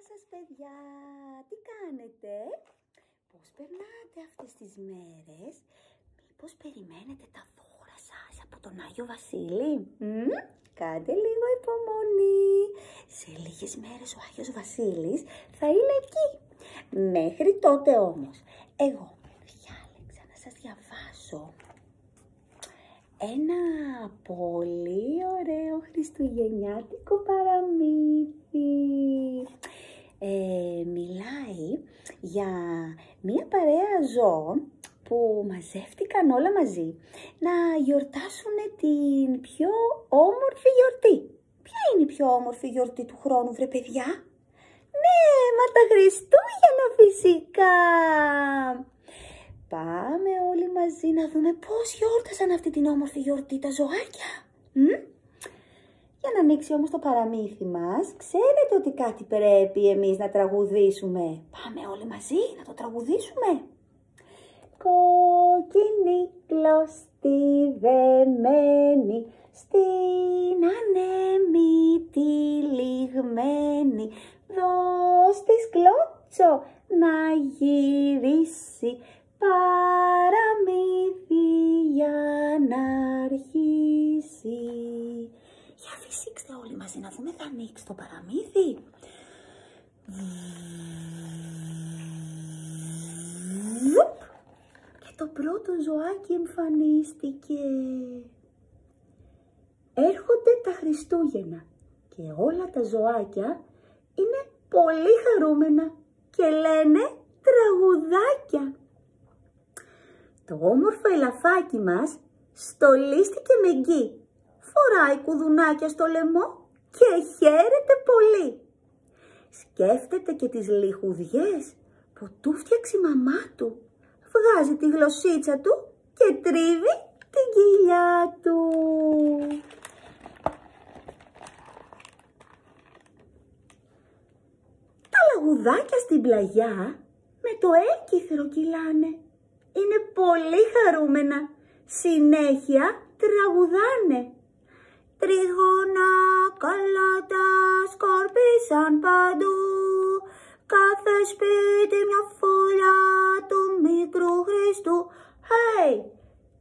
σας παιδιά, τι κάνετε, πώς περνάτε αυτές τις μέρες, μήπως περιμένετε τα δώρα σας από τον Άγιο Βασίλη, κάντε λίγο υπομονή, σε λίγες μέρες ο Άγιος Βασίλης θα είναι εκεί, μέχρι τότε όμως, εγώ διάλεξα να σας διαβάσω ένα πολύ ωραίο χριστουγεννιάτικο παραμύθι. Μιλάει για μία παρέα ζώων που μαζεύτηκαν όλα μαζί να γιορτάσουν την πιο όμορφη γιορτή. Ποια είναι η πιο όμορφη γιορτή του χρόνου, βρε παιδιά? Ναι, μα τα Χριστούγεννα φυσικά! Πάμε όλοι μαζί να δούμε πώς γιόρτασαν αυτή την όμορφη γιορτή τα ζωάκια. Για να ανοίξει όμως το παραμύθι μας, ξέρετε ότι κάτι πρέπει εμείς να τραγουδήσουμε. Πάμε όλοι μαζί να το τραγουδήσουμε. Κόκκινη κλωστή δεμένη, στην ανέμη τυλιγμένη, δώσ' της κλώτσο να γυρίσει, παραμύθι για να αρχίσει. Για φυσήξτε όλοι μαζί να δούμε, θα ανοίξει το παραμύθι. Και το πρώτο ζωάκι εμφανίστηκε. Έρχονται τα Χριστούγεννα και όλα τα ζωάκια είναι πολύ χαρούμενα και λένε τραγουδάκια. Το όμορφο ελαφάκι μας στολίστηκε με γκί. Φοράει κουδουνάκια στο λαιμό και χαίρεται πολύ. Σκέφτεται και τις λιχουδιές που του φτιάξει η μαμά του. Βγάζει τη γλωσσίτσα του και τρίβει την κοιλιά του. Τα λαγουδάκια στην πλαγιά με το έκυθρο κυλάνε. Είναι πολύ χαρούμενα. Συνέχεια τραγουδάνε. Τρίγωνα καλάτα σκόρπισαν παντού, κάθε σπίτι μια φωλιά του μικρού Χριστού. Hey!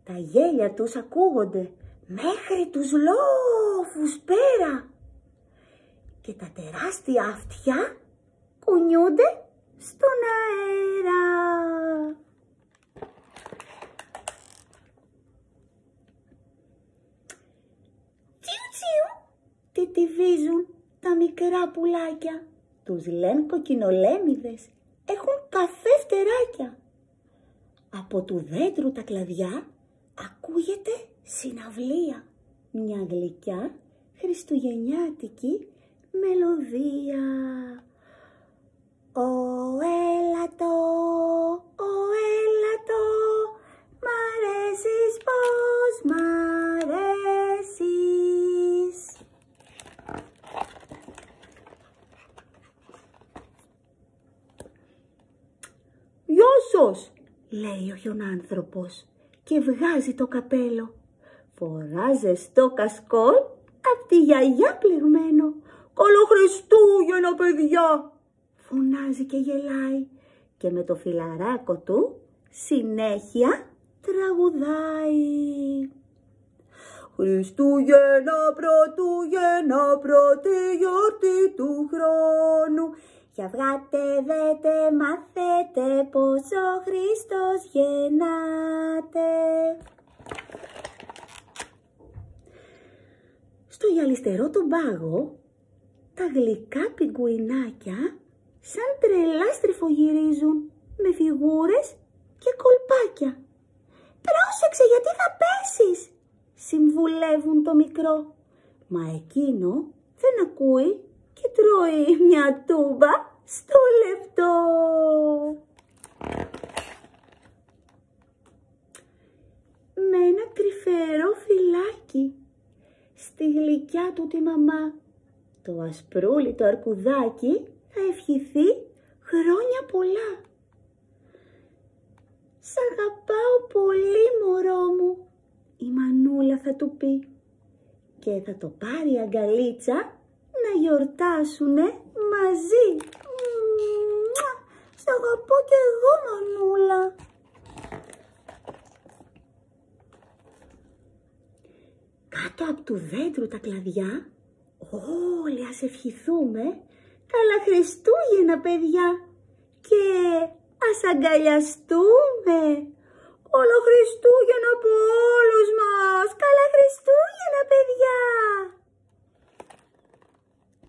Τα γέλια τους ακούγονται μέχρι τους λόφους πέρα και τα τεράστια αυτιά κουνιούνται στον αέρα. Τιτιβίζουν τα μικρά πουλάκια. Τους λένε κοκκινολέμιδες. Έχουν καφέ φτεράκια. Από του δέντρου τα κλαδιά ακούγεται συναυλία. Μια γλυκιά χριστουγεννιάτικη μελωδία. Ω έλατο, ω έλατο, μ' αρέσεις πως μ' αρέσεις. Γεια σας, λέει ο χιονάνθρωπος και βγάζει το καπέλο. Φορά ζεστό κασκόλ απ' τη γιαγιά πληγμένο. Καλό Χριστούγεννα, παιδιά! Φωνάζει και γελάει και με το φιλαράκο του συνέχεια τραγουδάει. Χριστούγεννα, Πρωτούγεννα, πρώτη γιορτή του χρόνου. Για βγάτε, δέτε, μάθετε πως ο Χριστός γεννάται. Στο γυαλιστερό τον πάγο, τα γλυκά πιγκουινάκια σαν τρελά στριφογυρίζουν με φιγούρες και κολπάκια. Πρόσεξε γιατί θα πέσεις, συμβουλεύουν το μικρό. Μα εκείνο δεν ακούει και τρώει μια τούμπα στο λεπτό. Με ένα τρυφερό φυλάκι στη γλυκιά του τη μαμά. Το ασπρούλι το αρκουδάκι θα ευχηθεί χρόνια πολλά. Σ' αγαπάω πολύ, μωρό μου, η μανούλα θα του πει και θα το πάρει αγκαλίτσα να γιορτάσουνε μαζί. Σ' αγαπώ κι εγώ, μανούλα. Κάτω από του δέντρου τα κλαδιά, όλοι ας ευχηθούμε καλά Χριστούγεννα, παιδιά, και ας αγκαλιαστούμε. Όλα Χριστούγεννα από όλους μας. Καλά Χριστούγεννα, παιδιά.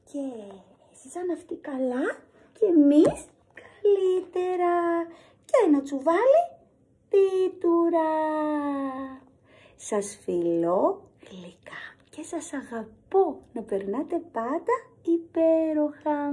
Και εσείς αν αυτοί καλά και εμείς καλύτερα. Και ένα τσουβάλι πίτουρα. Σας φιλώ γλυκά και σας αγαπώ. Να περνάτε πάντα υπέροχα.